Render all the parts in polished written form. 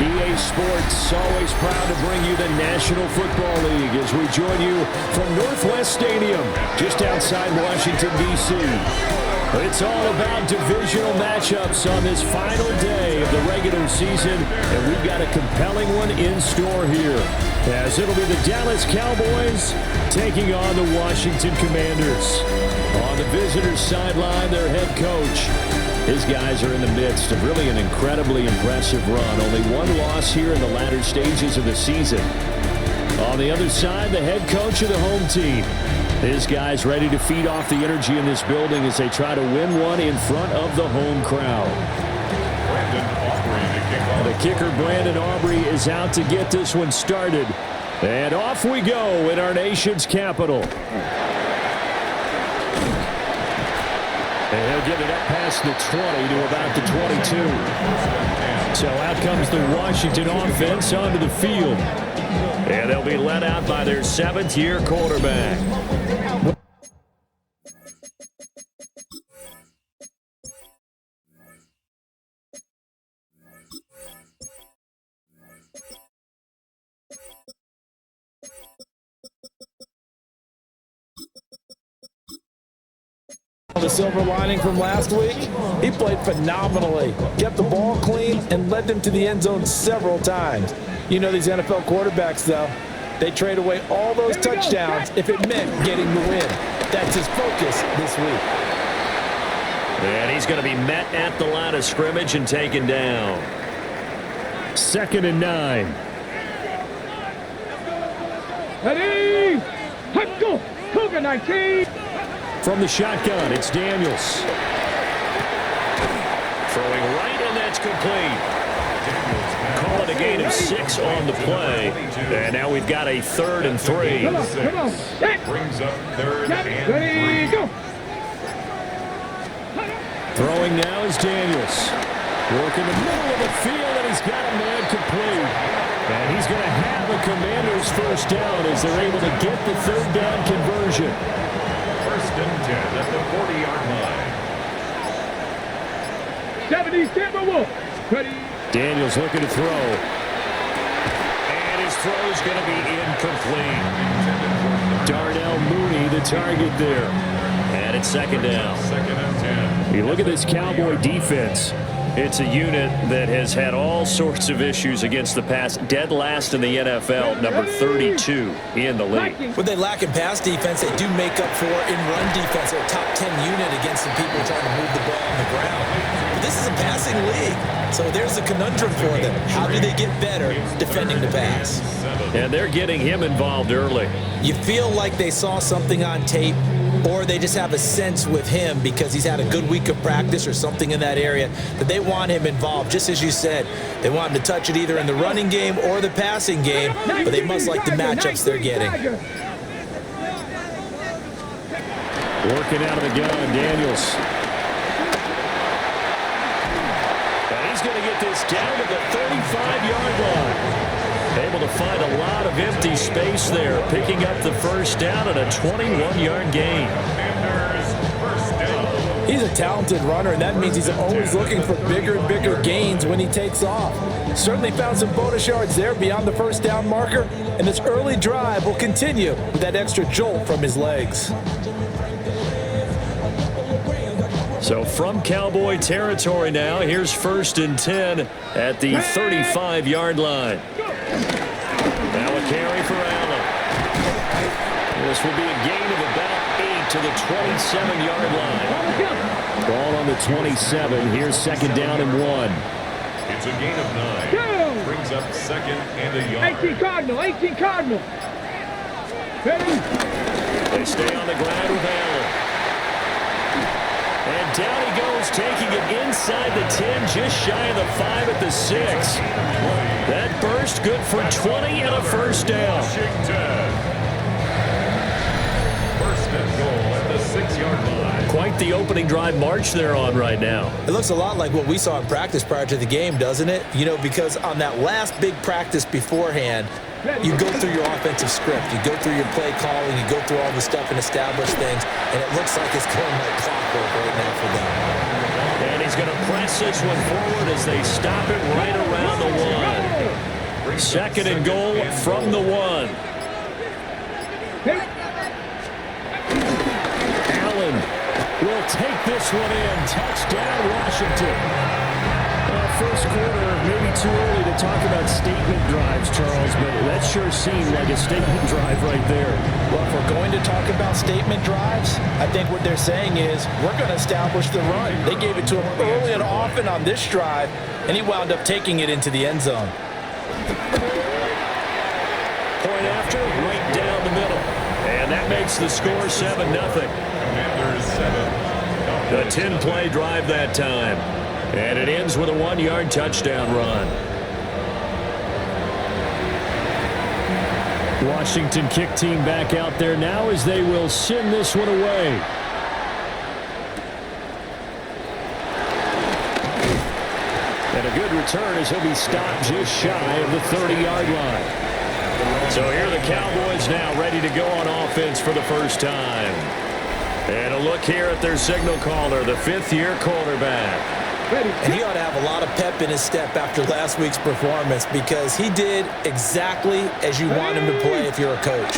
EA Sports, always proud to bring you the National Football League as we join you from Northwest Stadium, just outside Washington, D.C. It's all about divisional matchups on this final day of the regular season, and we've got a compelling one in store here, as it'll be the Dallas Cowboys taking on the Washington Commanders. On the visitors' sideline, their head coach. His guys are in the midst of really an incredibly impressive run. Only one loss here in the latter stages of the season. On the other side, the head coach of the home team. His guys ready to feed off the energy in this building as they try to win one in front of the home crowd. The kicker, Brandon Aubrey, is out to get this one started. And off we go in our nation's capital. And he'll get it up past the 20 to about the 22. So out comes the Washington offense onto the field. And they'll be led out by their seventh-year quarterback. The silver lining from last week, he played phenomenally, kept the ball clean, and led them to the end zone several times. You know these NFL quarterbacks, though, they trade away all those touchdowns if it meant getting the win. That's his focus this week. And he's going to be met at the line of scrimmage and taken down. 2nd and 9. Ready? Let's go! Cougar 19! From the shotgun, it's Daniels. Throwing right, and that's complete. Call it a gain of 6 on the play. And now we've got a 3rd and 3. Come on. Brings up 3rd and 3. Go! Throwing now is Daniels. Working the middle of the field, and he's got a man complete. And he's going to have a Commanders first down as they're able to get the 3rd down conversion. 1st and 10 at the 40-yard line. 70 Timberwolves. Ready? Daniels looking to throw. And his throw's going to be incomplete. Darnell Mooney, the target there. And it's 2nd down. 2nd and 10. You look at this Cowboy defense. It's a unit that has had all sorts of issues against the pass. Dead last in the NFL, number 32 in the league. What they lack in pass defense, they do make up for in run defense. They're a top 10 unit against some people trying to move the ball on the ground. But this is a passing league, so there's a conundrum for them. How do they get better defending the pass? And they're getting him involved early. You feel like they saw something on tape, or they just have a sense with him because he's had a good week of practice or something in that area that they want him involved. Just as you said, they want him to touch it either in the running game or the passing game, but they must like the matchups they're getting. Working out of the gun, Daniels. And he's going to get this down to the 35-yard line. Able to find a lot of empty space there, picking up the first down and a 21-yard gain. He's a talented runner, and that means he's always looking for bigger and bigger gains when he takes off. Certainly found some bonus yards there beyond the first down marker, and this early drive will continue with that extra jolt from his legs. So from Cowboy territory now, here's 1st and 10 at the 35-yard line. Now a carry for Allen. This will be a gain of about 8 to the 27-yard line. Ball on the 27. Here's 2nd down and 1. It's a gain of 9. Brings up 2nd and a yard. 18 Cardinal. Ready? They stay on the ground with Allen. And down he goes, taking it inside the 10, just shy of the 5 at the 6. That burst good for 20 and a first down. 1st and goal at the 6-yard line. Quite the opening drive march they're on right now. It looks a lot like what we saw in practice prior to the game, doesn't it? You know, because on that last big practice beforehand, you go through your offensive script. You go through your play calling. You go through all the stuff and establish things. And it looks like it's going like clockwork right now for them. And he's going to press this one forward as they stop it right around the 1. Second and goal from the 1. Allen will take this one in. Touchdown, Washington. First quarter, maybe too early to talk about statement drives, Charles, but that sure seemed like a statement drive right there. Well, if we're going to talk about statement drives, I think what they're saying is we're going to establish the run. They gave it to him early and often on this drive, and he wound up taking it into the end zone. Point after, right down the middle. And that makes the score 7-0. Commanders 7. The 10-play drive that time. And it ends with a 1-yard touchdown run. Washington kick team back out there now as they will send this one away. And a good return as he'll be stopped just shy of the 30-yard line. So here are the Cowboys now ready to go on offense for the first time. And a look here at their signal caller, the fifth-year quarterback. And he ought to have a lot of pep in his step after last week's performance because he did exactly as you want him to play if you're a coach.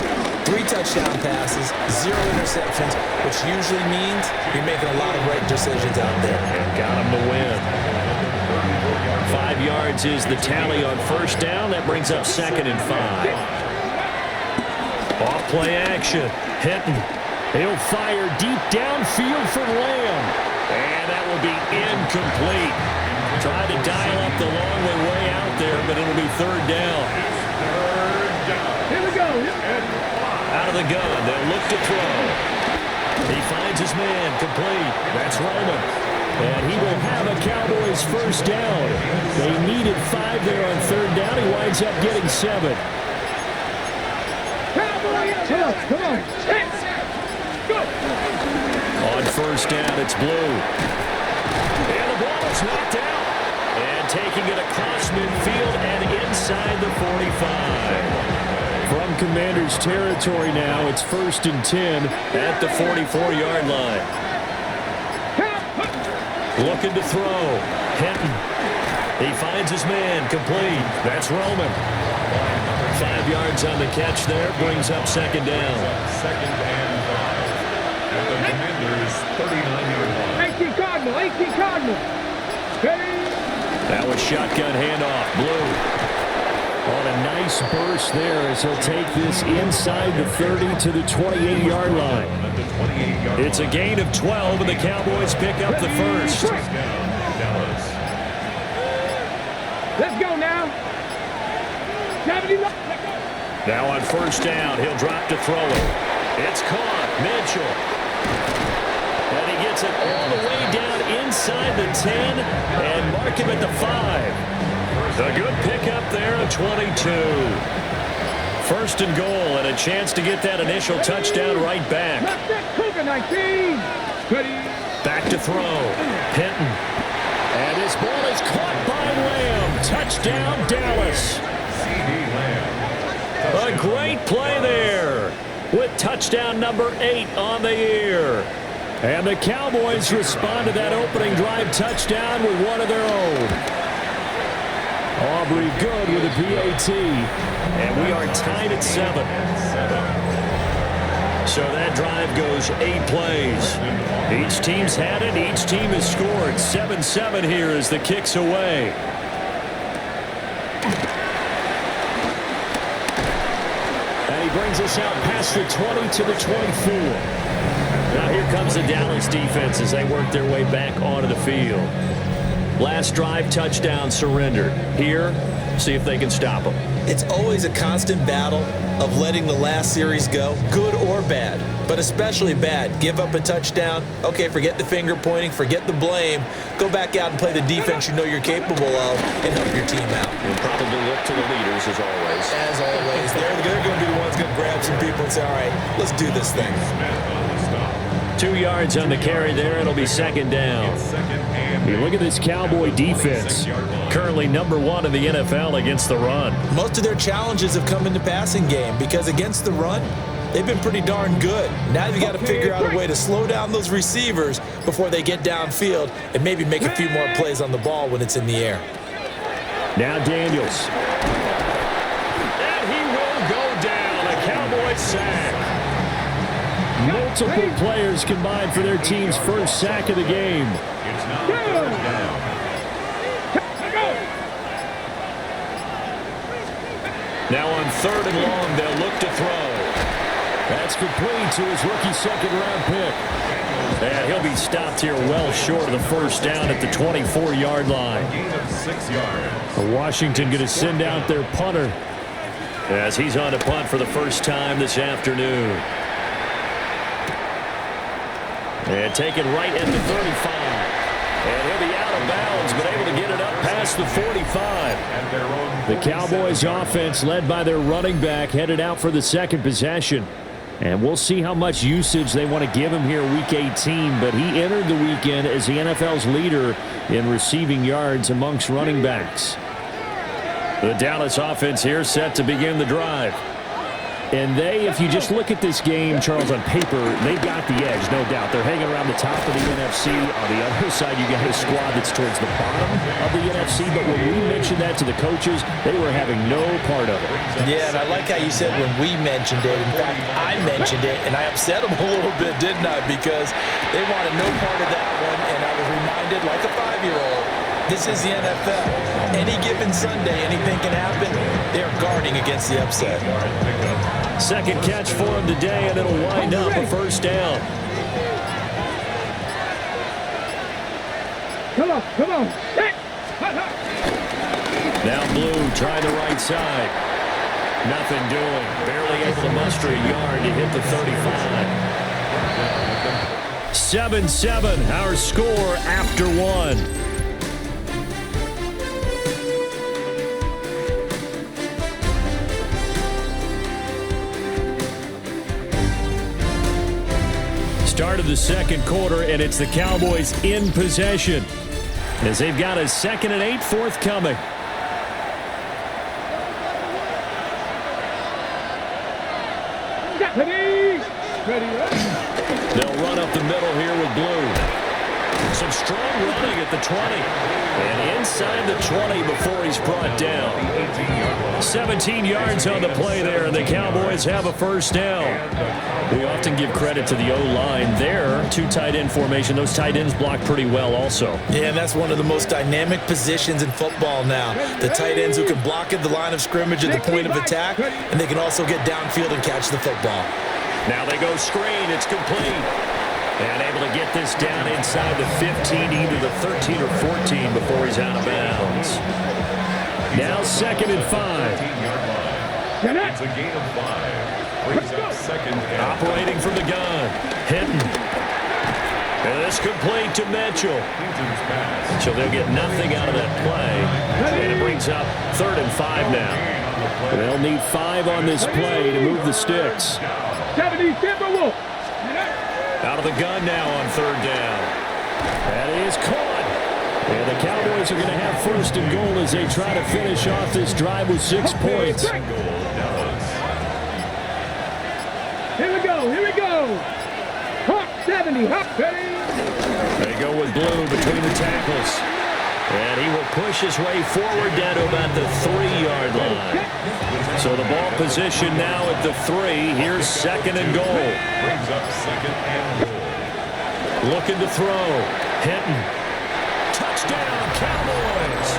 3 touchdown passes, 0 interceptions, which usually means you're making a lot of right decisions out there. And got him to win. 5 yards is the tally on first down. That brings up 2nd and 5. Off play action. Hinton. He'll fire deep downfield for Lamb. And that will be incomplete. Tried to dial up the long way out there, but it'll be 3rd down. Here we go. Out of the gun, they'll look to throw. He finds his man, complete. That's Roman. And he will have a Cowboys first down. They needed 5 there on 3rd down. He winds up getting 7. Come on. Go. On first down, it's Blue. And the ball is knocked out. And taking it across midfield and inside the 45. From Commander's territory now, it's 1st and 10 at the 44-yard line. Looking to throw. Hinton. He finds his man, complete. That's Roman. 5 yards on the catch there, brings up 2nd down. 2nd and 5. At the Commanders' 39-yard line. 18 Cardinal. That was shotgun handoff. Blue. On a nice burst there as he'll take this inside the 30 to the 28-yard line. It's a gain of 12, and the Cowboys pick up the first. Dallas. Let's go now. Now on first down, he'll drop to throw it. It's caught. Mitchell. And he gets it all the way down inside the 10 and mark him at the 5. A good pickup there at 22. 1st and goal and a chance to get that initial touchdown right back. Back to throw. Hinton. And his ball is caught by Lamb. Touchdown, Dallas. A great play there with touchdown number 8 on the year. And the Cowboys respond to that opening drive touchdown with one of their own. Aubrey good with a PAT. And we are tied at 7. So that drive goes 8 plays. Each team's had it. Each team has scored. 7-7 here as the kick's away. And he brings us out past the 20 to the 24. Now here comes the Dallas defense as they work their way back onto the field. Last drive, touchdown surrendered. Here, see if they can stop them. It's always a constant battle of letting the last series go, good or bad, but especially bad. Give up a touchdown. Okay, forget the finger pointing, forget the blame. Go back out and play the defense you know you're capable of and help your team out. And probably look to the leaders as always. As always. They're going to be the ones going to grab some people and say, all right, let's do this thing. 2 yards on the carry there. It'll be 2nd down. You look at this Cowboy defense. Currently number 1 in the NFL against the run. Most of their challenges have come in the passing game because against the run, they've been pretty darn good. Now you got to figure out a way to slow down those receivers before they get downfield and maybe make a few more plays on the ball when it's in the air. Now Daniels. a sack. Multiple players combined for their team's first sack of the game. It's now third down. Now on 3rd and long, they'll look to throw. That's complete to his rookie second-round pick. And he'll be stopped here well short of the first down at the 24-yard line. Gain of 6 yards. Washington going to send out their punter As he's on to punt for the first time this afternoon. And taken right at the 35. And he'll be out of bounds, but able to get it up past the 45. The Cowboys offense, led by their running back, headed out for the second possession. And we'll see how much usage they want to give him here week 18. But he entered the weekend as the NFL's leader in receiving yards amongst running backs. The Dallas offense here set to begin the drive. And they, if you just look at this game, Charles, on paper, they've got the edge, no doubt. They're hanging around the top of the NFC. On the other side, you got a squad that's towards the bottom of the NFC. But when we mentioned that to the coaches, they were having no part of it. Yeah, and I like how you said when we mentioned it. In fact, I mentioned it, and I upset them a little bit, didn't I? Because they wanted no part of that one, and I was reminded, like a 5-year-old, this is the NFL. Any given Sunday, anything can happen. They're guarding against the upset. Second catch for him today, and it'll wind up a first down. Come on, come on. Hey. Now Blue trying the right side. Nothing doing. Barely able to muster a yard to hit the 35. 7-7, our score after one. Start of the second quarter, and it's the Cowboys in possession as they've got a 2nd and 8 forthcoming. They'll run up the middle here with Blue. Some strong running at the 20. And inside the 20 before he's brought down. 17 yards on the play there, and the Cowboys have a first down. We often give credit to the O-line there. 2 tight end formation. Those tight ends block pretty well also. Yeah, and that's one of the most dynamic positions in football now. The tight ends who can block at the line of scrimmage at the point of attack, and they can also get downfield and catch the football. Now they go screen. It's complete. And able to get this down inside the 15, either the 13 or 14 before he's out of bounds. Now 2nd and 5. It's a gain of 5. Brings up 2nd and Operating from the gun. Hinton. And this complete to Mitchell. So they'll get nothing out of that play. And it brings up 3rd and 5 now. They'll need 5 on this play to move the sticks. Out of the gun now on 3rd down. That is caught. And the Cowboys are going to have 1st and goal as they try to finish off this drive with 6 points. Here we go, here we go. Hawk 70, Hawk 30. They go with Blue between the tackles. And he will push his way forward down to about the 3-yard line. So the ball position now at the 3. Here's 2nd and goal. brings up 2nd and goal. Looking to throw. Hinton. Touchdown, Cowboys.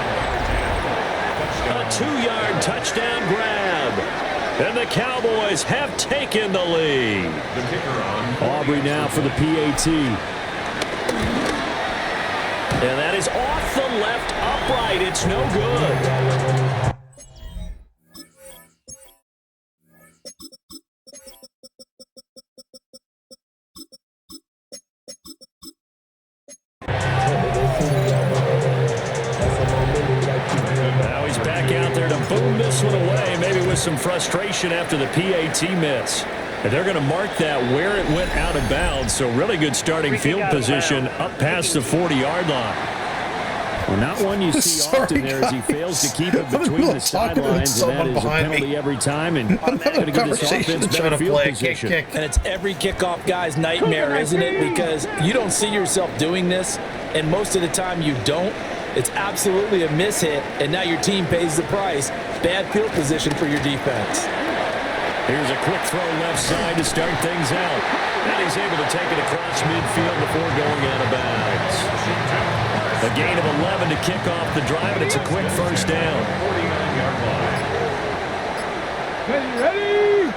A 2-yard touchdown grab. And the Cowboys have taken the lead. The kicker on. Aubrey now for the PAT. And that is off the left upright. It's no good. Now he's back out there to boom this one away, maybe with some frustration after the PAT miss. And they're going to mark that where it went out of bounds. So really good starting field position up past the 40-yard line. Well, not one you see often there as he fails to keep it between the sidelines, and that is a penalty every time. And going to give this offense better field position. And it's every kickoff guy's nightmare, isn't it? Because you don't see yourself doing this, and most of the time you don't. It's absolutely a miss hit, and now your team pays the price. Bad field position for your defense. Here's a quick throw left side to start things out. And he's able to take it across midfield before going out of bounds. A gain of 11 to kick off the drive, and it's a quick first down. 49-yard line. Ready?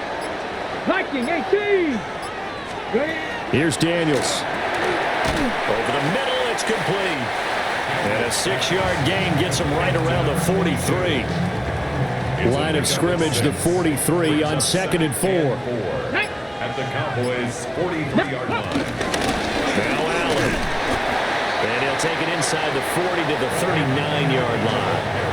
Viking 18. Ready? Here's Daniels. Over the middle, it's complete. And a 6-yard gain gets him right around the 43. Line of scrimmage, the 43 on 2nd and 4. At the Cowboys' 43-yard line. Now Allen. And he'll take it inside the 40 to the 39-yard line.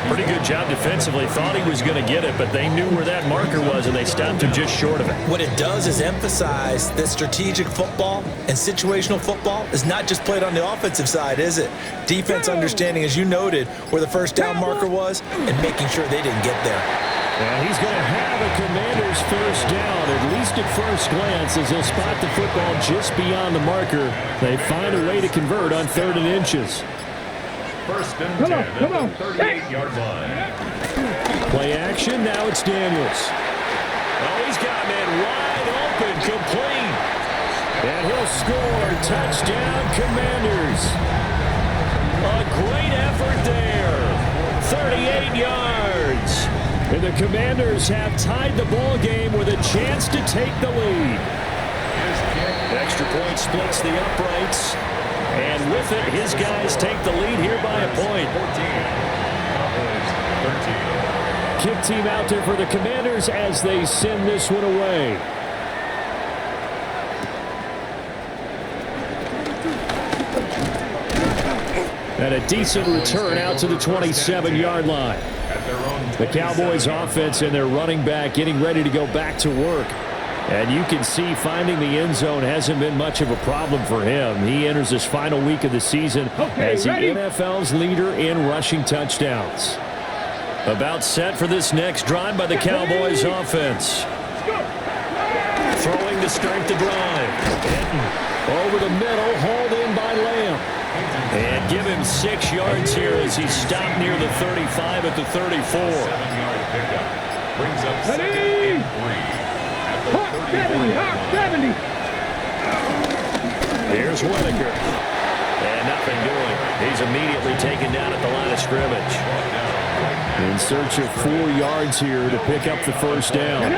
Pretty good job defensively. Thought he was going to get it, but they knew where that marker was, and they stopped him just short of it. What it does is emphasize that strategic football and situational football is not just played on the offensive side, is it? Defense understanding, as you noted, where the first down marker was and making sure they didn't get there. And he's going to have a Commanders first down, at least at first glance, as they'll spot the football just beyond the marker. They find a way to convert on 3rd and inches. First and 10 at the 38-yard line. Play action, now it's Daniels. Oh, he's got man wide open, complete. And he'll score. Touchdown, Commanders. A great effort there. 38 yards. And the Commanders have tied the ball game with a chance to take the lead. Extra point splits the uprights. And with it, his guys take the lead here by a point. 14. Kick team out there for the Commanders as they send this one away. And a decent return out to the 27-yard line. The Cowboys offense and their running back getting ready to go back to work. And you can see finding the end zone hasn't been much of a problem for him. He enters his final week of the season as the NFL's leader in rushing touchdowns. About set for this next drive by the Cowboys offense. Throwing to start the drive. Over the middle, hauled in by Lamb. And give him 6 yards here as he's stopped near the 35 at the 34. 7-yard pickup. Brings up 2nd and 3. 70. Here's Whitaker. And nothing doing. He's immediately taken down at the line of scrimmage. In search of 4 yards here to pick up the first down.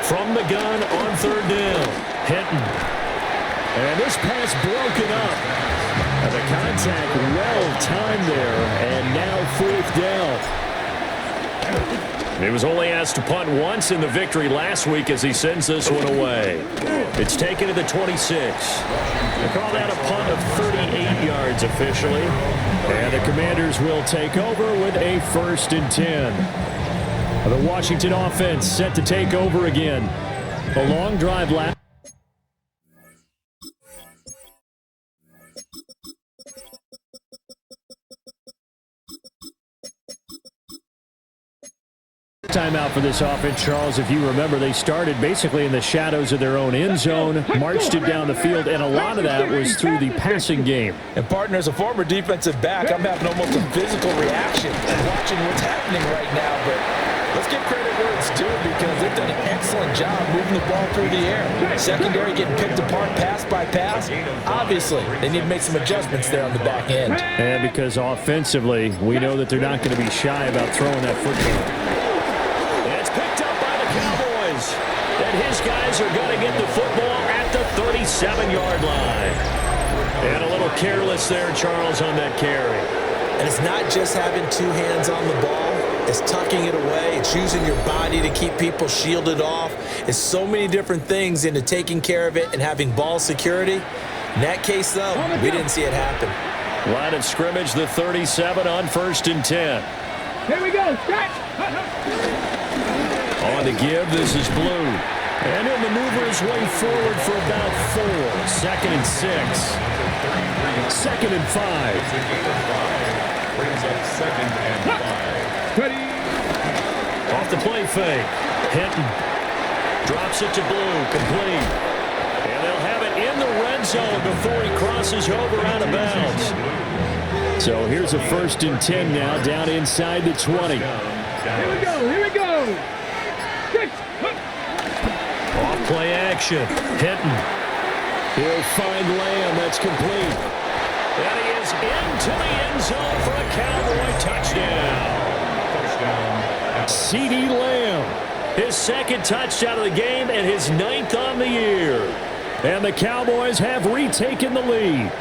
From the gun on 3rd down. Hinton. And this pass broken up. And the contact well timed there. And now 4th down. He was only asked to punt once in the victory last week as he sends this one away. It's taken to the 26. They call that a punt of 38 yards officially. And the Commanders will take over with a 1st and 10. The Washington offense set to take over again. A long drive last. Timeout for this offense, Charles. If you remember, they started basically in the shadows of their own end zone, marched it down the field, and a lot of that was through the passing game. And partner, as a former defensive back, I'm having almost a physical reaction watching what's happening right now. But let's give credit where it's due because they've done an excellent job moving the ball through the air. Secondary getting picked apart pass by pass. Obviously, they need to make some adjustments there on the back end. And because offensively, we know that they're not going to be shy about throwing that football. And his guys are going to get the football at the 37-yard line. And a little careless there, Charles, on that carry. And it's not just having 2 hands on the ball. It's tucking it away. It's using your body to keep people shielded off. It's so many different things into taking care of it and having ball security. In that case, though, we didn't see it happen. Line of scrimmage, the 37 on 1st and 10. Here we go. Stretch. On to give, this is Blue. And he'll maneuver his way forward for about 4. 2nd and 6. 2nd and 5. Brings up 2nd and 5. Ready. Off the play fake. Hinton drops it to Blue, complete. And they'll have it in the red zone before he crosses over out of bounds. So here's a 1st and 10 now, down inside the 20. Here we go, here we go. 6. Off play action. Hinton. He'll find Lamb. That's complete. And he is into the end zone for a Cowboy touchdown. CeeDee Lamb, his 2nd touchdown of the game and his 9th on the year. And the Cowboys have retaken the lead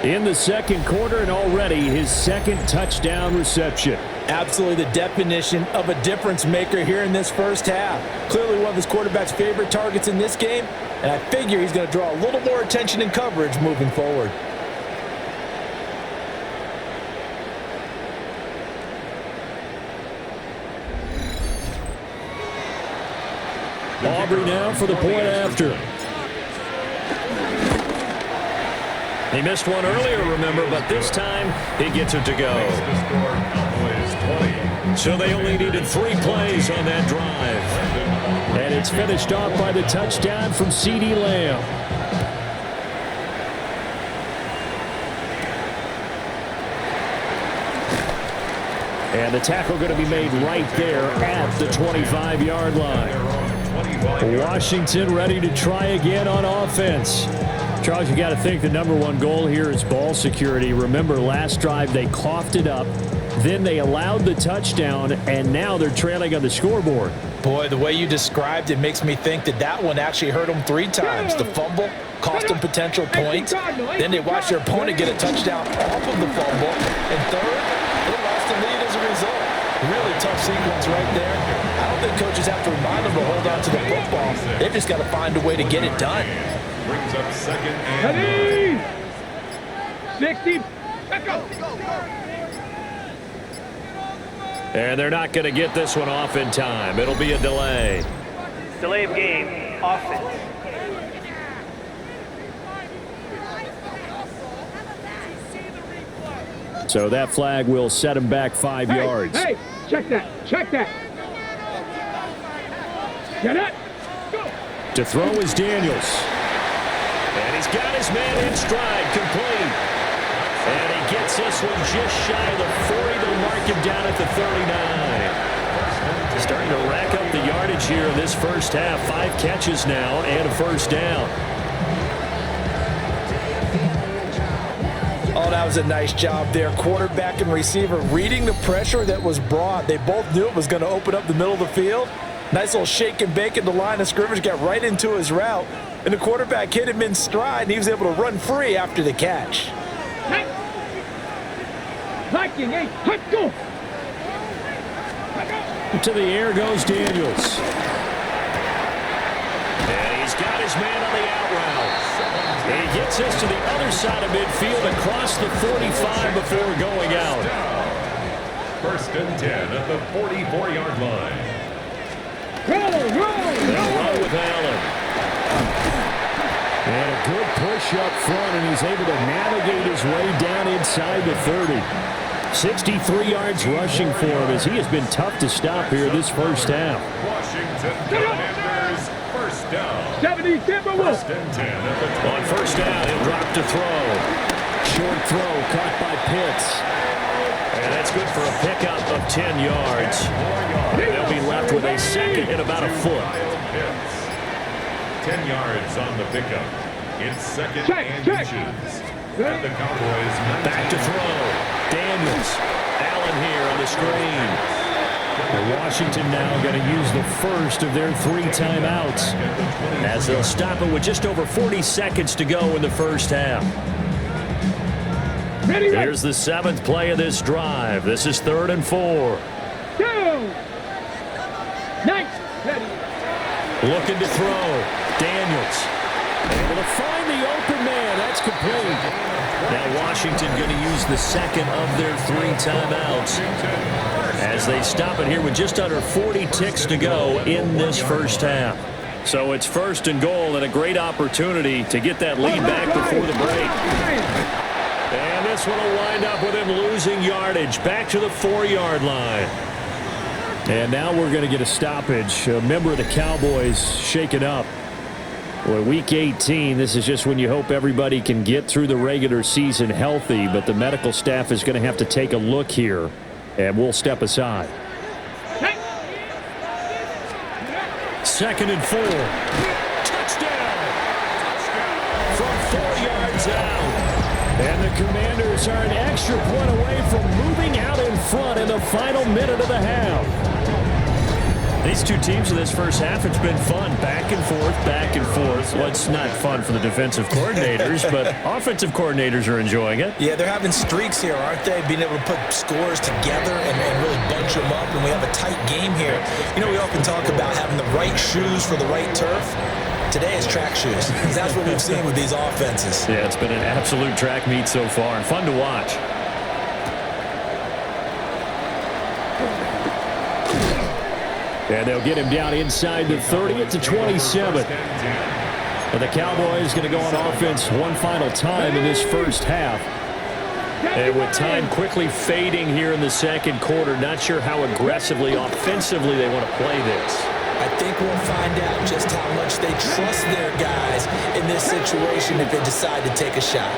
in the 2nd quarter, and already his 2nd touchdown reception. Absolutely the definition of a difference maker here in this first half. Clearly one of his quarterback's favorite targets in this game, and I figure he's going to draw a little more attention and coverage moving forward. Aubrey now for the point after. He missed one earlier, remember, but this time he gets it to go. So they only needed 3 plays on that drive. And it's finished off by the touchdown from CeeDee Lamb. And the tackle going to be made right there at the 25-yard line. Washington ready to try again on offense. Charles, you got to think the #1 goal here is ball security. Remember, last drive they coughed it up. Then they allowed the touchdown, and now they're trailing on the scoreboard. Boy, the way you described it makes me think that one actually hurt them 3 times. The fumble cost them potential points. Then they watched their opponent get a touchdown off of the fumble. And third, they lost the lead as a result. Really tough sequence right there. I don't think coaches have to remind them to hold on to the football. They've just got to find a way to get it done. Brings up 2nd and 60. Let's go. And they're not going to get this one off in time. It'll be a delay. Delay of game, offense. So that flag will set him back 5 yards. Hey, check that. Check that. Get it. Go. To throw is Daniels. And he's got his man in stride, complete. And he gets this one just shy of the 40. They'll mark him down at the 39. Starting to rack up the yardage here in this first half. 5 catches now and a first down. Oh, that was a nice job there. Quarterback and receiver reading the pressure that was brought. They both knew it was going to open up the middle of the field. Nice little shake and bake at the line of scrimmage, got right into his route. And the quarterback hit him in stride, and he was able to run free after the catch. Viking, hey, let's go. To the air goes Daniels. And he's got his man on the out route. And he gets this to the other side of midfield across the 45 before going out. 1st and 10 at the 44-yard line. They'll run with Allen. And a good push up front, and he's able to navigate his way down inside the 30. 63 yards rushing for him as he has been tough to stop here this first half. Washington Commanders, 1st down. 70 Timberwolves. 1st and 10 at the 20. On 1st down, he'll drop to throw. Short throw caught by Pitts. And that's good for a pickup of 10 yards. They'll be left with a 2nd and about a foot. 10 yards on the pickup. It's 2nd and Check. inches. At the Cowboys' 19. Back to throw. Daniels. Allen here on the screen. Washington now going to use the first of their 3 timeouts as they'll stop it with just over 40 seconds to go in the first half. Here's the 7th play of this drive. This is 3rd and 4. Down. Nice. Looking to throw. Daniels. able to find the open man. That's complete. Now Washington going to use the 2nd of their 3 timeouts as they stop it here with just under 40 ticks to go in this first half. So it's 1st and goal and a great opportunity to get that lead back before the break. And this one will wind up with him losing yardage back to the 4-yard line. And now we're going to get a stoppage. A member of the Cowboys shaken up. Well, week 18, this is just when you hope everybody can get through the regular season healthy, but the medical staff is going to have to take a look here, and we'll step aside. 2nd and 4. Touchdown! From 4 yards out. And the Commanders are an extra point away from moving out in front in the final minute of the half. These two teams in this first half, it's been fun. Back and forth, back and forth. Well, it's not fun for the defensive coordinators, but offensive coordinators are enjoying it. Yeah, they're having streaks here, aren't they? Being able to put scores together and really bunch them up, and we have a tight game here. You know, we often talk about having the right shoes for the right turf. Today is track shoes. That's what we've seen with these offenses. Yeah, it's been an absolute track meet so far, and fun to watch. And they'll get him down inside the 30 at the 27. And the Cowboys going to go on offense one final time in this first half. And with time quickly fading here in the second quarter, not sure how aggressively, offensively they want to play this. I think we'll find out just how much they trust their guys in this situation if they decide to take a shot.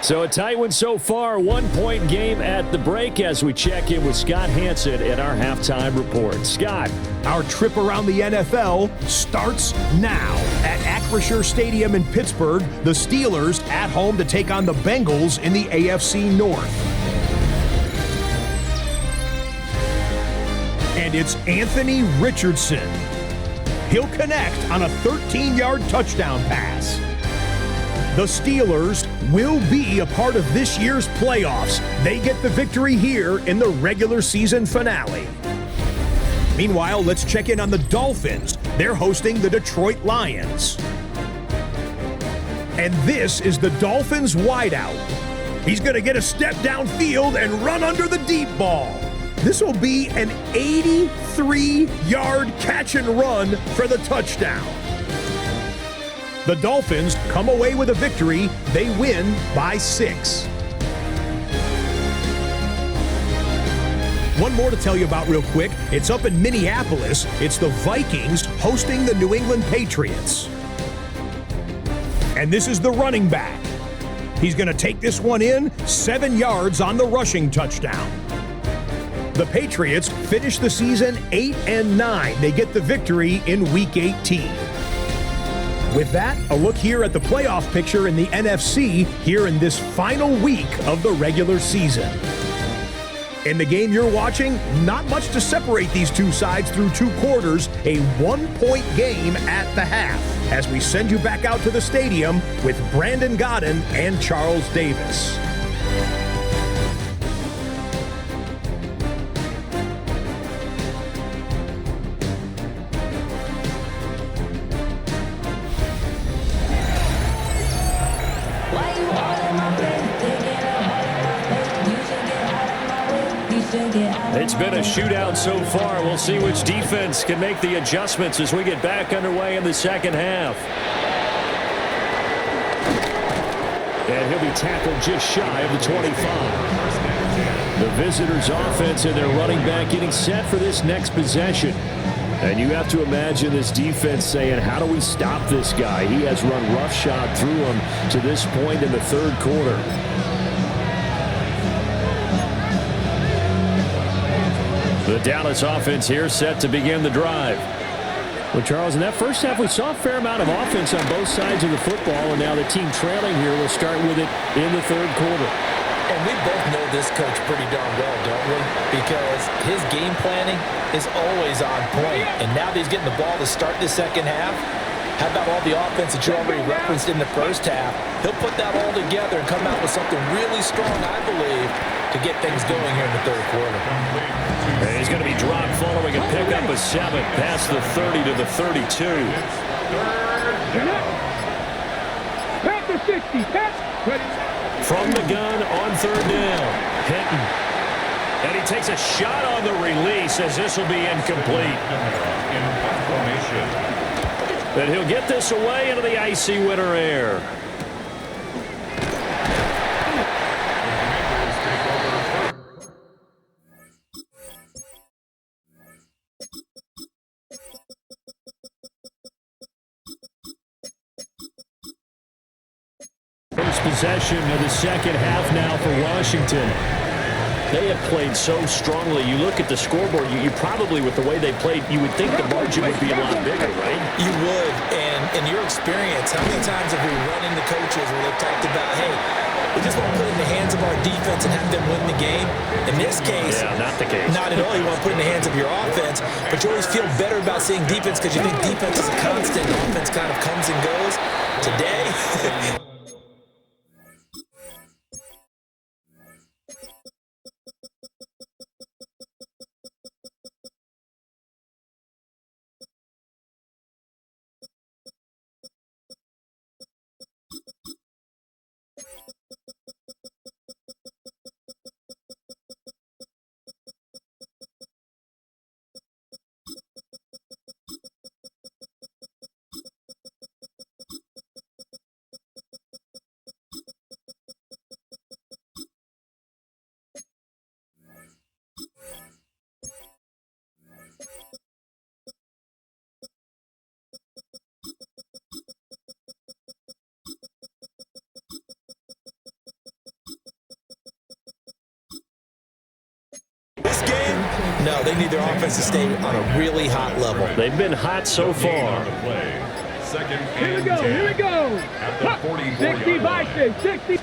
So a tight one so far, 1-point game at the break as we check in with Scott Hansen in our halftime report. Scott. Our trip around the NFL starts now. At Acrisure Stadium in Pittsburgh, the Steelers at home to take on the Bengals in the AFC North. And it's Anthony Richardson. He'll connect on a 13-yard touchdown pass. The Steelers will be a part of this year's playoffs. They get the victory here in the regular season finale. Meanwhile, let's check in on the Dolphins. They're hosting the Detroit Lions. And this is the Dolphins wideout. He's going to get a step downfield and run under the deep ball. This will be an 83-yard catch and run for the touchdown. The Dolphins come away with a victory. They win by 6. One more to tell you about real quick. It's up in Minneapolis. It's the Vikings hosting the New England Patriots. And this is the running back. He's going to take this one in 7 yards on the rushing touchdown. The Patriots finish the season 8-9. They get the victory in Week 18. With that, a look here at the playoff picture in the NFC here in this final week of the regular season. In the game you're watching, not much to separate these two sides through 2 quarters, a 1-point game at the half, as we send you back out to the stadium with Brandon Godden and Charles Davis. It's been a shootout so far. We'll see which defense can make the adjustments as we get back underway in the second half. And he'll be tackled just shy of the 25. The visitors' offense and their running back getting set for this next possession. And you have to imagine this defense saying, how do we stop this guy? He has run roughshod through him to this point in the third quarter. The Dallas offense here set to begin the drive. Well, Charles, in that first half, we saw a fair amount of offense on both sides of the football, and now the team trailing here will start with it in the third quarter. And we both know this coach pretty darn well, don't we? Because his game planning is always on point. And now that he's getting the ball to start the second half, how about all the offense that you already referenced in the first half? He'll put that all together and come out with something really strong, I believe, to get things going here in the third quarter. And he's going to be dropped following a pickup of 7 past the 30 to the 32. Pat the 60. Pat. From the gun on third down. Hinton. And he takes a shot on the release as this will be incomplete. But he'll get this away into the icy winter air. possession of the second half now for Washington. They have played so strongly. You look at the scoreboard, you probably, with the way they played, you would think the margin would be a lot bigger, right? You would. And in your experience, how many times have we run into coaches where they've talked about, hey, we just want to put it in the hands of our defense and have them win the game? In this case, not the case. Not at all. You want to put it in the hands of your offense, but you always feel better about seeing defense because you think defense is a constant. Offense kind of comes and goes. Today, no, they need their offense to stay on a really hot level. They've been hot so far. Second Here we and go, 10. here we go. At the 44-yard line. 60.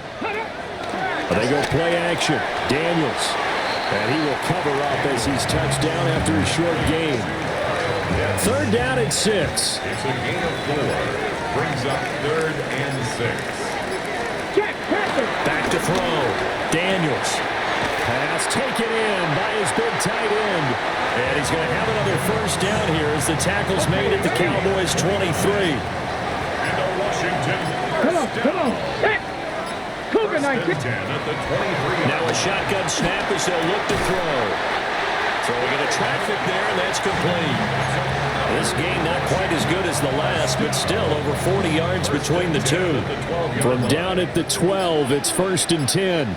They go play action. Daniels. And he will cover up as he's touched down after a short gain. Third down and 6. It's a gain of 4. Brings up 3rd and 6. Check, pressure. Back to throw. Daniels. Pass taken in by his big tight end. And he's going to have another first down here as the tackle's made at the Cowboys 23. And a Washington Come on. Hey. Cougar first night. and 10 at the 23. Now a shotgun snap as they'll look to throw. Throwing into traffic there, and that's complete. This game not quite as good as the last, but still over 40 yards between the two. From down at the 12, it's 1st and 10.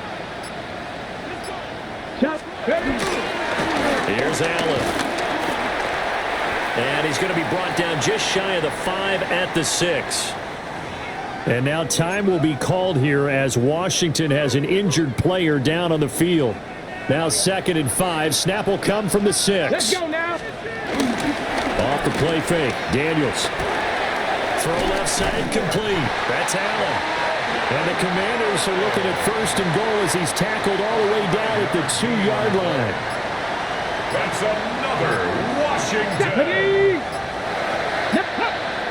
Here's Allen. And he's going to be brought down just shy of the 5 at the 6. And now time will be called here as Washington has an injured player down on the field. Now 2nd and 5. Snap will come from the 6. Let's go now. Off the play fake. Daniels. Throw left side complete. That's Allen. And the Commanders are looking at 1st and goal as he's tackled all the way down at the 2-yard line. That's another Washington.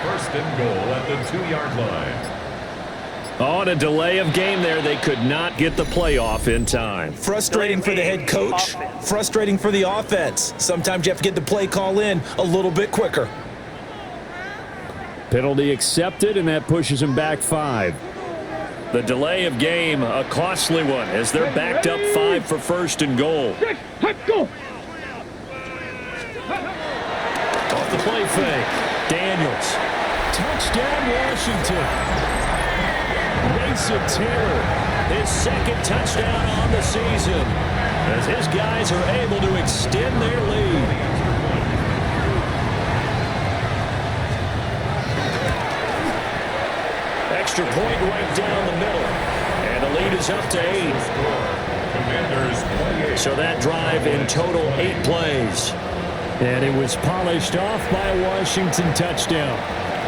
1st and goal at the 2-yard line. On a delay of game there, they could not get the playoff in time. Frustrating for the head coach, frustrating for the offense. Sometimes you have to get the play call in a little bit quicker. Penalty accepted, and that pushes him back 5. The delay of game, a costly one, as they're backed up 5 for 1st and goal. Go. Off the play fake. Daniels. Touchdown, Washington. Mason Taylor, His 2nd touchdown on the season, as his guys are able to extend their lead. Extra point right down the middle. And the lead is up to 8. Commanders 28. So that drive in total 8 plays. and it was polished off by a Washington touchdown.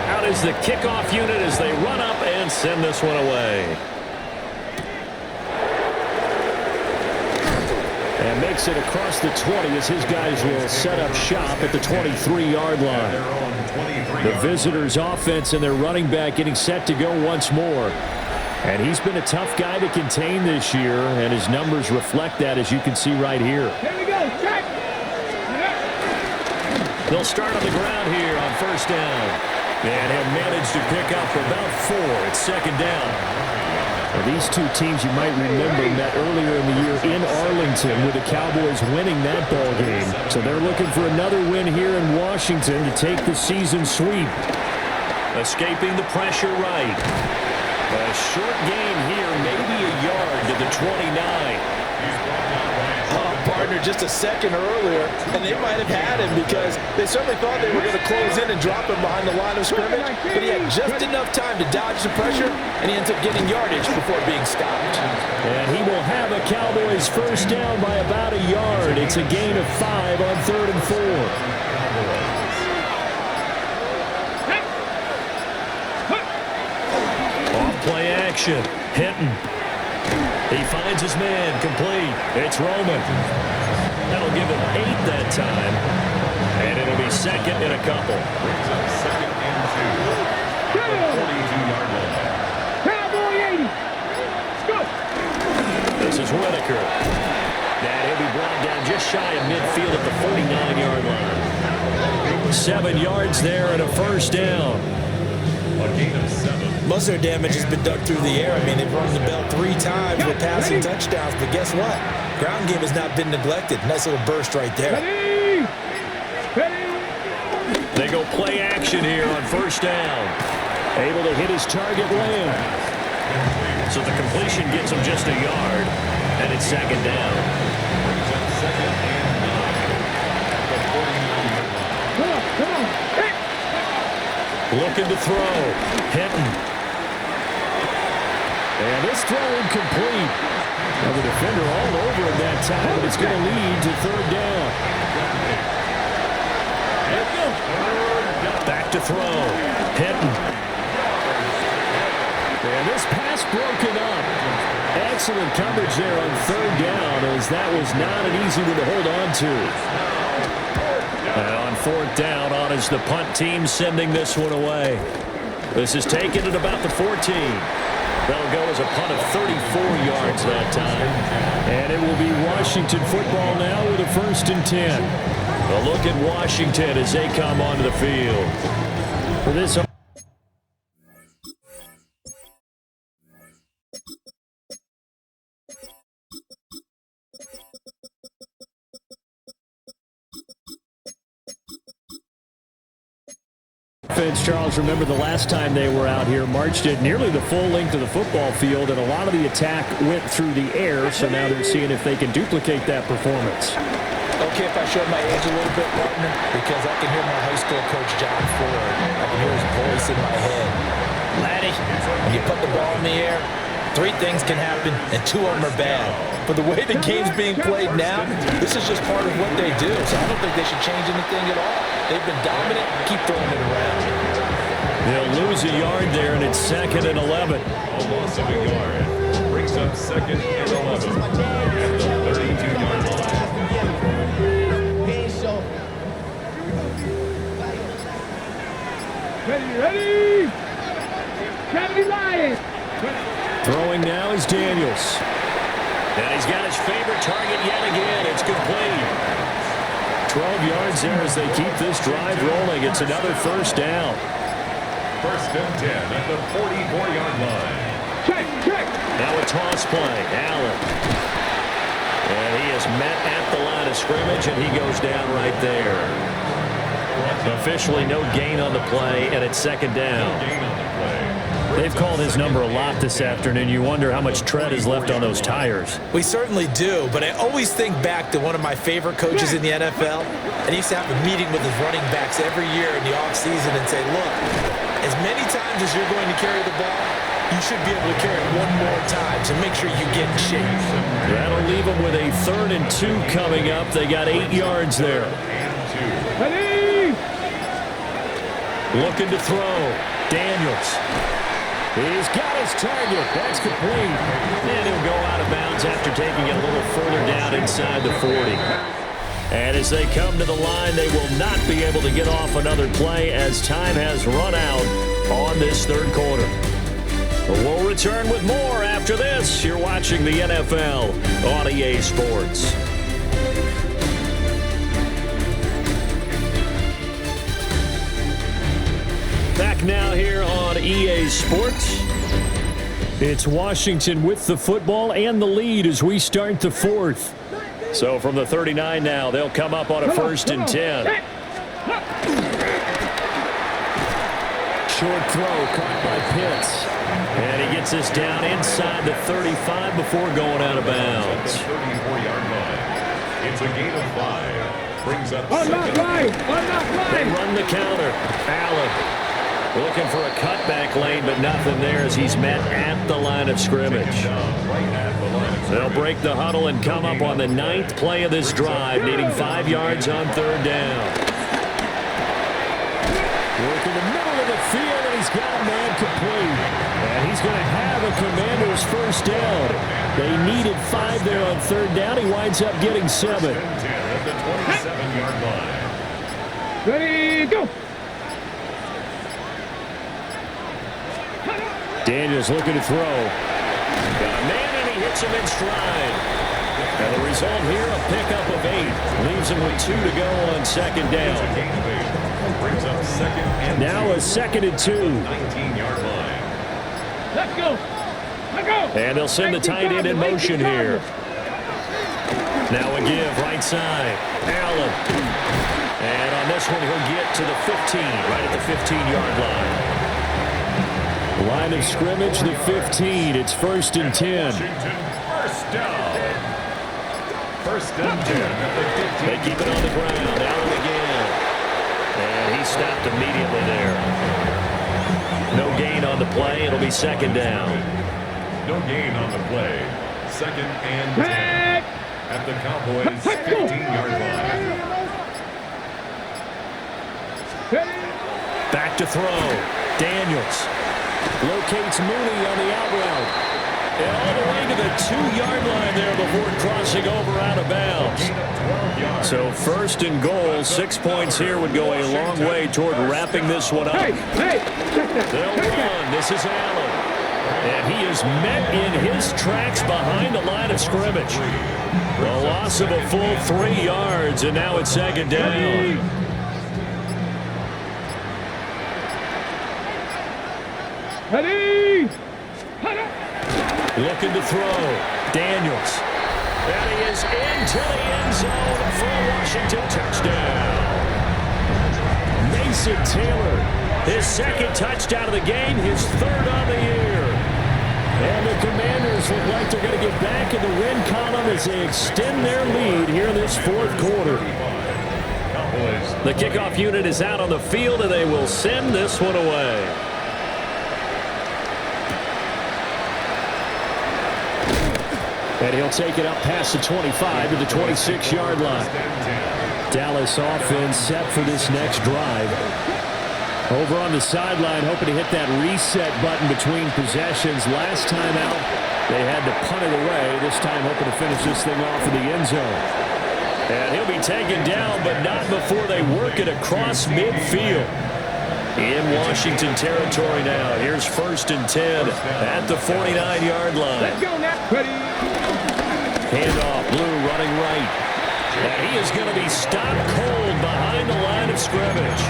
Out is the kickoff unit as they run up and send this one away. And makes it across the 20 as his guys will set up shop at the 23-yard line. The visitors' offense and their running back getting set to go once more. And he's been a tough guy to contain this year, and his numbers reflect that, as you can see right here. Here we go, check. They'll start on the ground here on first down. And have managed to pick up about 4 at second down. Well, these two teams, you might remember, met earlier in the year in Arlington with the Cowboys winning that ball game. So they're looking for another win here in Washington to take the season sweep. Escaping the pressure right. A short gain here, maybe a yard to the 29. Gardner just a second earlier, and they might have had him because they certainly thought they were going to close in and drop him behind the line of scrimmage, but he had just enough time to dodge the pressure, and he ends up getting yardage before being stopped. And he will have a Cowboys first down by about a yard. It's a gain of 5 on 3rd and 4. Play action. Hinton. He finds his man. Complete. It's Roman. That'll give him 8 that time. And it'll be second and a couple. Brings up second and 2. At the 42-yard line. Cowboy 80. Let's go. This is Whitaker. And he'll be brought down just shy of midfield at the 49-yard line. 7 yards there and a first down. A gain of 7. Most of their damage has been done through the air. I mean, they've rung the bell 3 times with passing touchdowns, but guess what? Ground game has not been neglected. Nice little burst right there. Ready. Ready. They go play action here on first down. Able to hit his target Lamb. So the completion gets him just a yard, and it's second down. Brings up second and 9. At the 49-yard line. Come on, come on. Hey. Looking to throw. Hinton. And this throw incomplete. Now the defender all over him that time, but it's going to lead to 3rd down. Back to throw. Hinton. And this pass broken up. Excellent coverage there on 3rd down, as that was not an easy one to hold on to. And on 4th down, on is the punt team sending this one away. This is taken at about the 14. That'll go as a punt of 34 yards that time. And it will be Washington football now with a 1st and 10. A look at Washington as they come onto the field. For this offense, Charles, remember the last time they were out here, marched it nearly the full length of the football field, and a lot of the attack went through the air, so now they're seeing if they can duplicate that performance. Okay, if I show my age a little bit, partner, because I can hear my high school coach, John Ford. I can hear his voice in my head. Laddie, when you put the ball in the air, 3 things can happen, and 2 of them are bad. But the way the game's being played now, this is just part of what they do, so I don't think they should change anything at all. They've been dominant. Keep throwing it around. They'll lose a yard there, and it's 2nd and 11. A loss of a yard. Brings up 2nd and 11. At the 32-yard line. Ready, ready. Cavity Lions. Throwing now is Daniels. And he's got his favorite target yet again. It's complete. 12 yards there as they keep this drive rolling. It's another first down. 1st and 10 at the 44-yard line. Check, check. Now a toss play. Allen. And he is met at the line of scrimmage, and he goes down right there. Officially no gain on the play, and it's 2nd down. Gain on the play. They've called his number a lot this afternoon. You wonder how much tread is left on those tires. We certainly do, but I always think back to one of my favorite coaches in the NFL, and he used to have a meeting with his running backs every year in the offseason and say, look, as many times as you're going to carry the ball, you should be able to carry it 1 more time, so make sure you get in shape. That'll leave them with a 3rd and 2 coming up. They got 8 yards there. Ready. Looking to throw. Daniels. He's got his target. That's complete. And he'll go out of bounds after taking it a little further down inside the 40. And as they come to the line, they will not be able to get off another play as time has run out on this 3rd quarter. We'll return with more after this. You're watching the NFL on EA Sports. Back now here on EA Sports. It's Washington with the football and the lead as we start the 4th. So from the 39 now, they'll come up on a 1st and 10. Short throw caught by Pitts. And he gets this down inside the 35 before going out of bounds. 34-yard line. It's a gain of 5. Brings up On second. that line. On that They line. run the counter. Allen looking for a cutback lane, but nothing there as he's met at the line of scrimmage. Right at the line of They'll scrimmage. break the huddle and come up on the 9th play of this drive, needing 5 yards on 3rd down. Work in the middle of the field, and he's got a man complete. And he's going to have a Commander's first down. They needed 5 there on 3rd down. He winds up getting 7. 10 at the 27-yard line. Ready, go. Daniels looking to throw. Got a man, and he hits him in stride. And the result here, a pickup of 8. Leaves him with 2 to go on 2nd down. Gain of 8. Brings up 2nd and Now 2. a 2nd and 2. 19-yard line. Let's go. Let's go. And they'll send the tight end in motion here. Now a give, right side. Allen. And on this one, he'll get to the 15, right at the 15-yard line. Line of scrimmage, the 15. It's 1st and 10. Washington, first down. 1st and 10 at the 15. They keep it on the ground. Allen again. And he stopped immediately there. No gain on the play. It'll be 2nd down. No gain on the play. 2nd and 10 at the Cowboys' 15-yard line. Back to throw. Daniels. Locates Mooney on the out route. And all the way to the 2-yard line there before crossing over out of bounds. Gain of 12 yards. So 1st and goal, 6 points here would go a long way toward wrapping this one up. Hey, hey. Check that. They'll Check that. run. This is Allen. And he is met in his tracks behind the line of scrimmage. A loss of a full 3 yards, and now it's 2nd down. Ready. Looking to throw. Daniels. And he is into the end zone for a Washington touchdown. Mason Taylor. His 2nd touchdown of the game, his 3rd on the year. And the Commanders look like they're going to get back in the win column as they extend their lead here in this 4th quarter. Cowboys. The kickoff unit is out on the field, and they will send this one away. And he'll take it up past the 25 to the 26-yard line. Dallas offense set for this next drive. Over on the sideline, hoping to hit that reset button between possessions. Last time out, they had to punt it away. This time, hoping to finish this thing off in the end zone. And he'll be taken down, but not before they work it across midfield. In Washington territory now. Here's 1st and 10 at the 49-yard line. Let's go now. Ready. Handoff, Blue running right. And he is going to be stopped cold behind the line of scrimmage.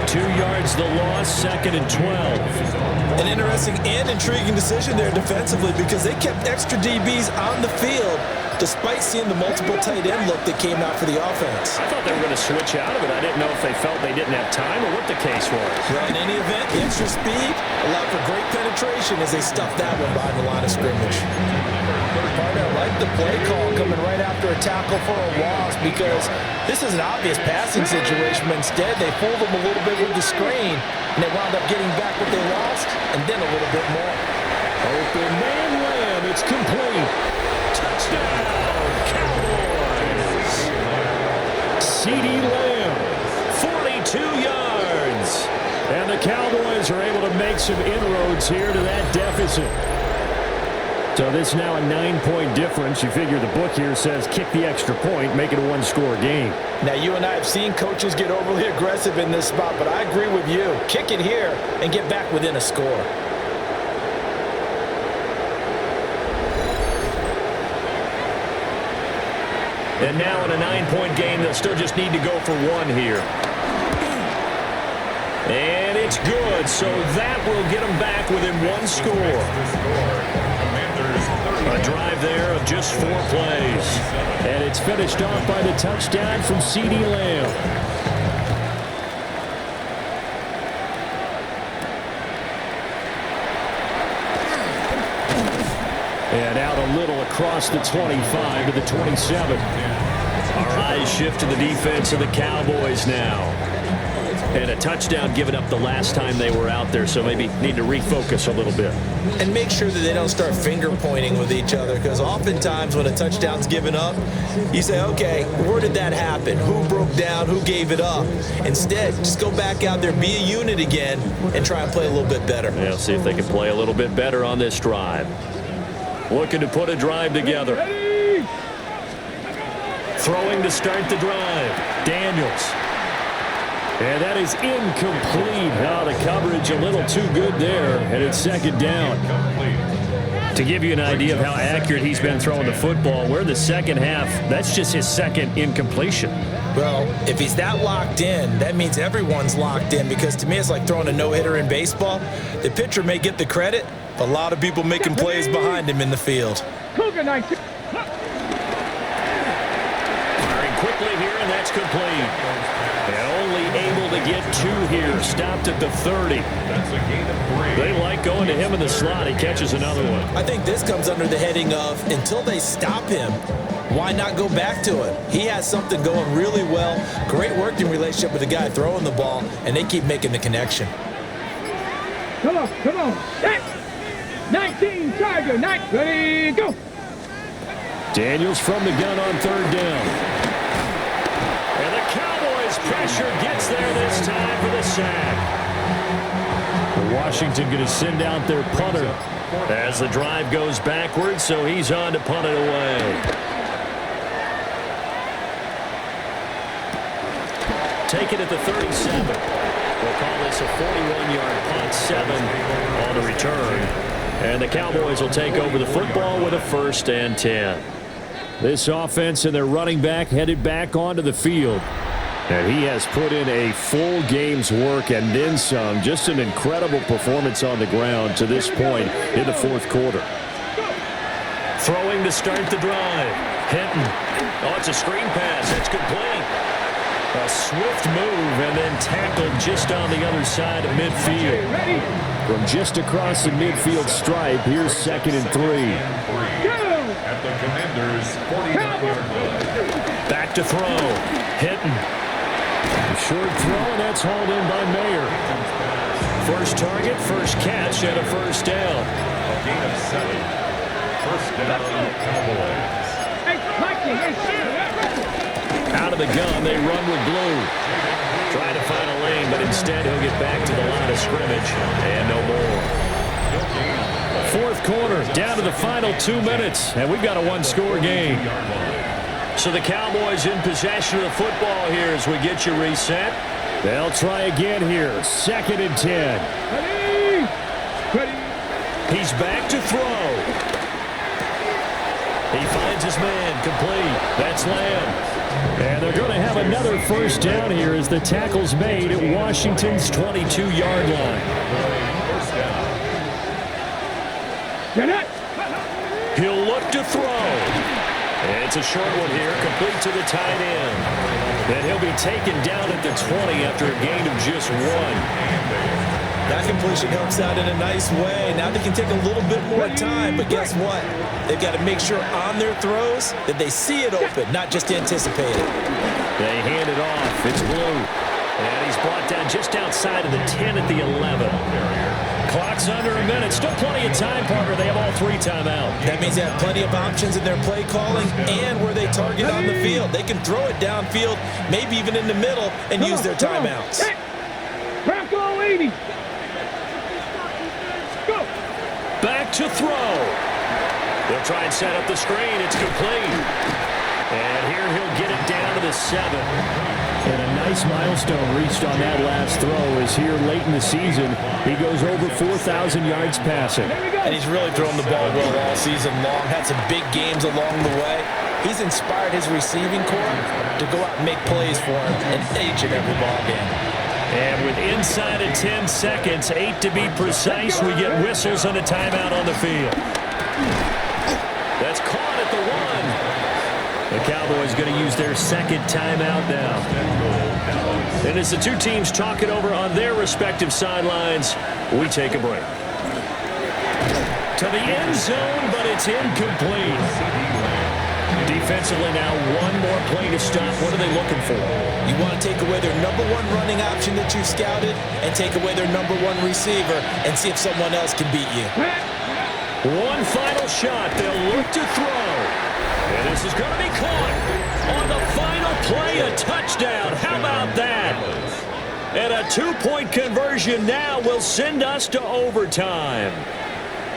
2 yards the loss, 2nd and 12. An interesting and intriguing decision there defensively because they kept extra DBs on the field despite seeing the multiple tight end look that came out for the offense. I thought they were going to switch out of it. I didn't know if they felt they didn't have time or what the case was. Well, in any event, the extra speed allowed for great penetration as they stuffed that one behind the line of scrimmage. I like the play call coming right after a tackle for a loss because this is an obvious passing situation, but instead they fooled them a little bit with the screen, and they wound up getting back what they lost and then a little bit more. Open man Lamb. It's complete. Touchdown, Cowboys! CeeDee Lamb. 42 yards. And the Cowboys are able to make some inroads here to that deficit. So this now a 9-point difference. You figure the book here says kick the extra point, make it a 1-score game. Now, you and I have seen coaches get overly aggressive in this spot, but I agree with you. Kick it here and get back within a score. And now in a 9-point game, they'll still just need to go for 1 here. And it's good, so that will get them back within 1 score. A drive there of just 4 plays. And it's finished off by the touchdown from CeeDee Lamb. And out a little across the 25 to the 27. Our eyes shift to the defense of the Cowboys now. And a touchdown given up the last time they were out there, so maybe need to refocus a little bit. And make sure that they don't start finger pointing with each other, because oftentimes when a touchdown's given up, you say, okay, where did that happen? Who broke down? Who gave it up? Instead, just go back out there, be a unit again, and try and play a little bit better. Yeah, see if they can play a little bit better on this drive. Looking to put a drive together. Throwing to start the drive. Daniels. And that is incomplete. Oh, the coverage a little too good there, and it's second down. To give you an idea of how accurate he's been throwing the football, we're in the second half. That's just his second incompletion. Well, if he's that locked in, that means everyone's locked in, because to me it's like throwing a no-hitter in baseball. The pitcher may get the credit, but a lot of people making plays behind him in the field. Firing quickly here, and that's complete. And only able to get two here. Stopped at the 30. That's a gain of 3. They like going to him in the slot. He catches another one. I think this comes under the heading of, until they stop him, why not go back to him? He has something going really well. Great working relationship with the guy throwing the ball, and they keep making the connection. Come on. Set. 19, Tiger, 9, ready, go. Daniels from the gun on third down. And the Cowboys pressure gets there this time for the sack. Washington going to send out their punter as the drive goes backwards, so he's on to punt it away. Take it at the 37. We'll call this a 41-yard punt, 7 on the return. And the Cowboys will take over the football with a 1st and 10. This offense and their running back headed back onto the field. And he has put in a full game's work and then some. Just an incredible performance on the ground to this point in the fourth quarter. Throwing to start the drive. Hinton. Oh, it's a screen pass. It's complete. A swift move and then tackled just on the other side of midfield. From just across the midfield stripe, here's 2nd and 3. At the Commanders' 49-yard line. Back to throw. Hinton. Short throw, and that's hauled in by Mayer. First target, first catch, and a 1st down. A gain of 7. 1st down, Cowboys. Out of the gun, they run with blue. Trying to find a lane, but instead he'll get back to the line of scrimmage. And no more. Fourth quarter, down to the final 2 minutes, and we've got a one-score game. So the Cowboys in possession of the football here as we get you reset. They'll try again here. 2nd and 10. He's back to throw. He finds his man, complete. That's Lamb. And they're going to have another 1st down here as the tackle's made at Washington's 22-yard line. He'll look to throw. It's a short one here, complete to the tight end. Then he'll be taken down at the 20 after a gain of just 1. That completion helps out in a nice way. Now they can take a little bit more time, but guess what? They've got to make sure on their throws that they see it open, not just anticipate it. They hand it off. It's Blue. And he's brought down just outside of the 10 at the 11. Clock's under a minute. Still plenty of time, Parker. They have all 3 timeouts. That means they have plenty of options in their play calling and where they target on the field. They can throw it downfield, maybe even in the middle, and use their timeouts. Bronco 80. Go. Back to throw. They'll try and set up the screen. It's complete. And here he'll get it down to the 7. And a nice milestone reached on that last throw is here late in the season. He goes over 4,000 yards passing. And he's really thrown the ball well all season long. Had some big games along the way. He's inspired his receiving corps to go out and make plays for him in each and every ball game. And with inside of 10 seconds, 8 to be precise, we get whistles and a timeout on the field. That's caught at the 1. The Cowboys going to use their 2nd timeout now. And as the 2 teams talk it over on their respective sidelines, we take a break. To the end zone, but it's incomplete. defensively now, one more play to stop. What are they looking for? You want to take away their number one running option that you've scouted and take away their number one receiver and see if someone else can beat you. One final shot. They'll look to throw. And this is going to be caught. On the final play, a touchdown. How about that? And a two-point conversion now will send us to overtime.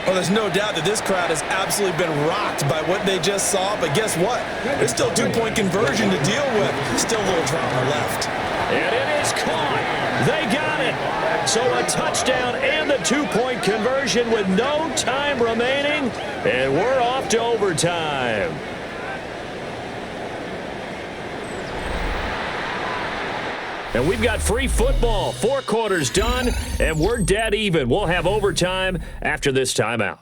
Well, there's no doubt that this crowd has absolutely been rocked by what they just saw. But guess what? There's still a two-point conversion to deal with. Still a little drama left. And it is caught. They got it. So a touchdown and the two-point conversion with no time remaining. And we're off to overtime. And we've got free football. 4 quarters done, and we're dead even. We'll have overtime after this timeout.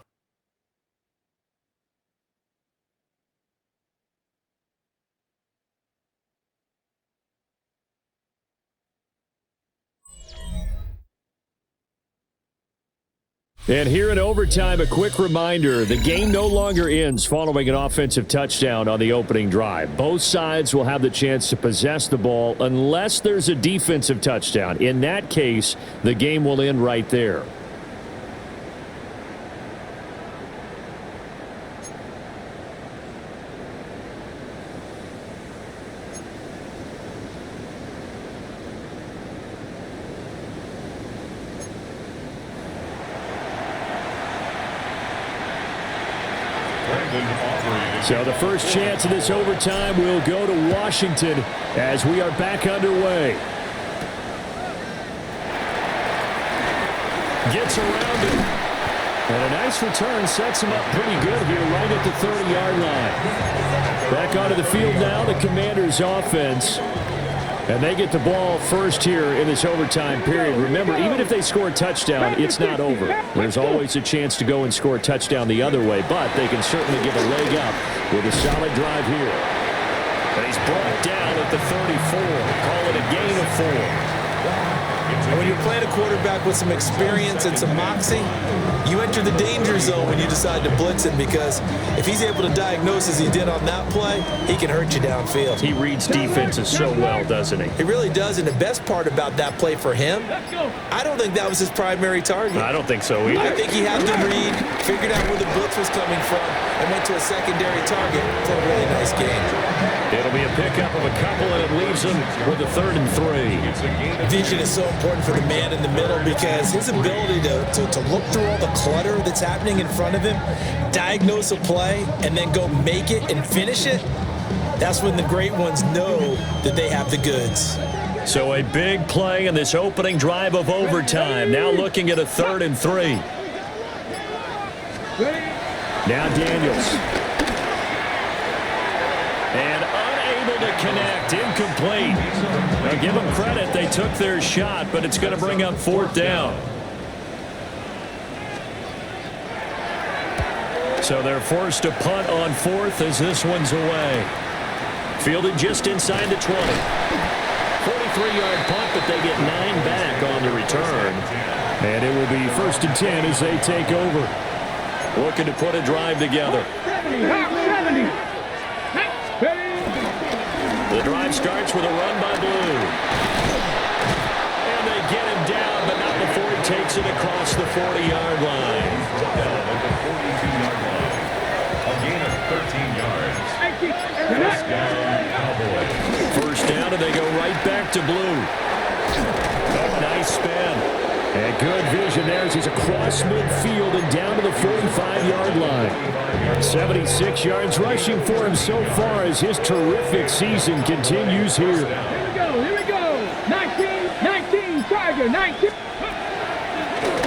And here in overtime, a quick reminder, the game no longer ends following an offensive touchdown on the opening drive. Both sides will have the chance to possess the ball unless there's a defensive touchdown. In that case, the game will end right there. So the first chance of this overtime will go to Washington as we are back underway. Gets around it. And a nice return sets him up pretty good here right at the 30-yard line. Back onto the field now, the Commanders' offense. And they get the ball first here in this overtime period. Remember, even if they score a touchdown, it's not over. There's always a chance to go and score a touchdown the other way, but they can certainly give a leg up with a solid drive here. And he's brought down at the 34. Call it a gain of 4. And when you're playing a quarterback with some experience and some moxie, you enter the danger zone when you decide to blitz him, because if he's able to diagnose as he did on that play, he can hurt you downfield. He reads defenses so well, doesn't he? He really does, and the best part about that play for him, I don't think that was his primary target. I don't think so either. I think he had the read, figured out where the blitz was coming from, and went to a secondary target for a really nice game. It'll be a pickup of a couple, and it leaves him with a 3rd and 3. Vision is so important for the man in the middle, because his ability to look through all the clutter that's happening in front of him, diagnose a play, and then go make it and finish it, that's when the great ones know that they have the goods. So a big play in this opening drive of overtime. Now looking at a 3rd and 3. Now Daniels. And unable to connect. Incomplete. Now give them credit. They took their shot, but it's going to bring up 4th down. So they're forced to punt on 4th as this one's away. Fielded just inside the 20. 43-yard punt, but they get 9 back on the return. And it will be 1st and 10 as they take over. Looking to put a drive together. The drive starts with a run by Blue. And they get him down, but not before he takes it across the 40-yard line. A gain of 13 yards. First down, Cowboys. First down, and they go right back to Blue. A nice spin. And good vision there as he's across midfield and down to the 45-yard line. 76 yards rushing for him so far as his terrific season continues here. Here we go. 19, Tiger, 19.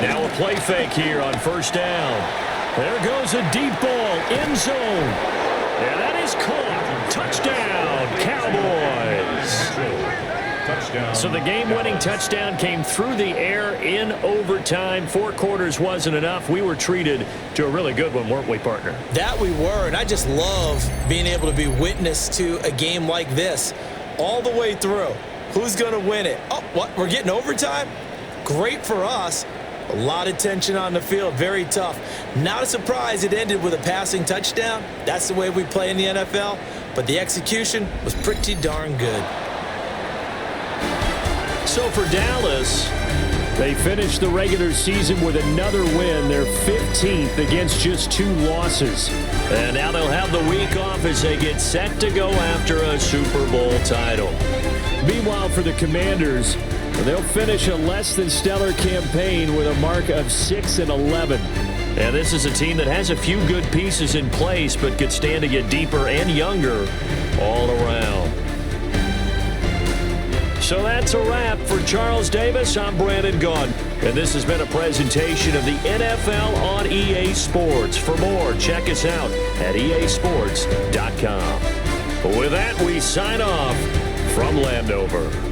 Now a play fake here on first down. There goes a deep ball, end zone. And that is caught. Touchdown, Cowboys. Touchdown. So the game-winning touchdown came through the air in overtime. 4 quarters wasn't enough. We were treated to a really good one, weren't we, partner? That we were, and I just love being able to be witness to a game like this all the way through. Who's going to win it? Oh, what? We're getting overtime? Great for us. A lot of tension on the field. Very tough. Not a surprise it ended with a passing touchdown. That's the way we play in the NFL. but the execution was pretty darn good. So for Dallas, they finished the regular season with another win, their 15th against just 2 losses. and now they'll have the week off as they get set to go after a Super Bowl title. Meanwhile, for the Commanders, they'll finish a less than stellar campaign with a mark of 6-11. And this is a team that has a few good pieces in place, but could stand to get deeper and younger all around. So that's a wrap. For Charles Davis, I'm Brandon Gaudin, and this has been a presentation of the NFL on EA Sports. For more, check us out at easports.com. With that, we sign off from Landover.